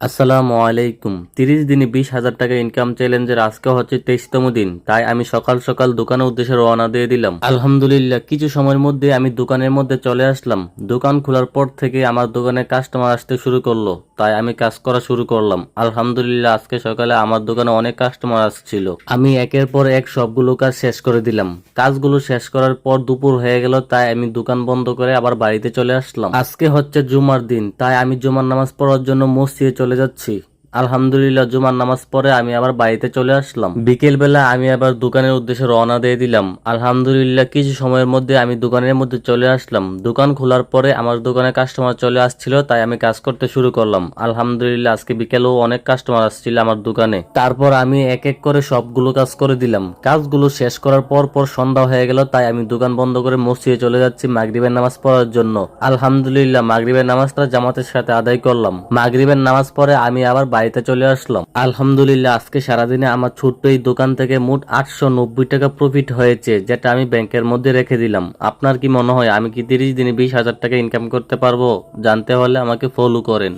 আসসালামু আলাইকুম। 30 দিনে 20,000 টাকা ইনকাম চ্যালেঞ্জের আজকে হচ্ছে 23তম দিন। তাই আমি সকাল সকাল দোকানের উদ্দেশ্যে রওনা দিয়ে দিলাম। আলহামদুলিল্লাহ কিছু সময়ের মধ্যে আমি দোকানের মধ্যে চলে আসলাম। দোকান খোলার পর থেকে আমার দোকানে কাস্টমার আসতে শুরু করলো। তাই আমি কাজ করা শুরু করলাম। আলহামদুলিল্লাহ আজকে সকালে আমার দোকানে অনেক কাস্টমার আসছিল। আমি একের পর এক সবগুলো কাজ শেষ করে দিলাম। কাজগুলো শেষ করার পর দুপুর হয়ে গেল, তাই আমি দোকান বন্ধ করে আবার বাড়িতে চলে আসলাম। আজকে হচ্ছে জুমার দিন, তাই আমি জুমার নামাজ পড়ার জন্য মসজিদে চলে যাচ্ছি। আলহামদুলিল্লাহ জুমার নামাজ পড়ে আমি আবার বাড়িতে চলে আসলাম। বিকেল বেলা আমি আবার দোকানের উদ্দেশ্যে রওনা দিয়ে দিলাম। আলহামদুলিল্লাহ কিছু সময়ের মধ্যে আমি দোকানের মধ্যে চলে আসলাম। দোকান খোলার পরে আমার দোকানে কাস্টমার চলে আসছিল, তাই আমি কাজ করতে শুরু করলাম। আলহামদুলিল্লাহ আজকে বিকেলেও অনেক কাস্টমার আসছিল আমার দোকানে। তারপর আমি এক এক করে সবগুলো কাজ করে দিলাম। কাজগুলো শেষ করার পর সন্ধ্যা হয়ে গেল, তাই আমি দোকান বন্ধ করে মসজিদে চলে যাচ্ছি মাগরিবের নামাজ পড়ার জন্য। আলহামদুলিল্লাহ মাগরিবের নামাজটা জামাতের সাথে আদায় করলাম। মাগরিবের নামাজ পড়ে আমি আবার বাড়িতে চলে আসলাম। আলহামদুলিল্লাহ আজকে সারাদিনে আমার ছোট্ট এই দোকান থেকে মোট 890 টাকা প্রফিট হয়েছে, যেটা আমি ব্যাংকের মধ্যে রেখে দিলাম। আপনার কি মনে হয় আমি কি 30 দিনে 20,000 টাকা ইনকাম করতে পারবো? জানতে হলে আমাকে ফলো করেন।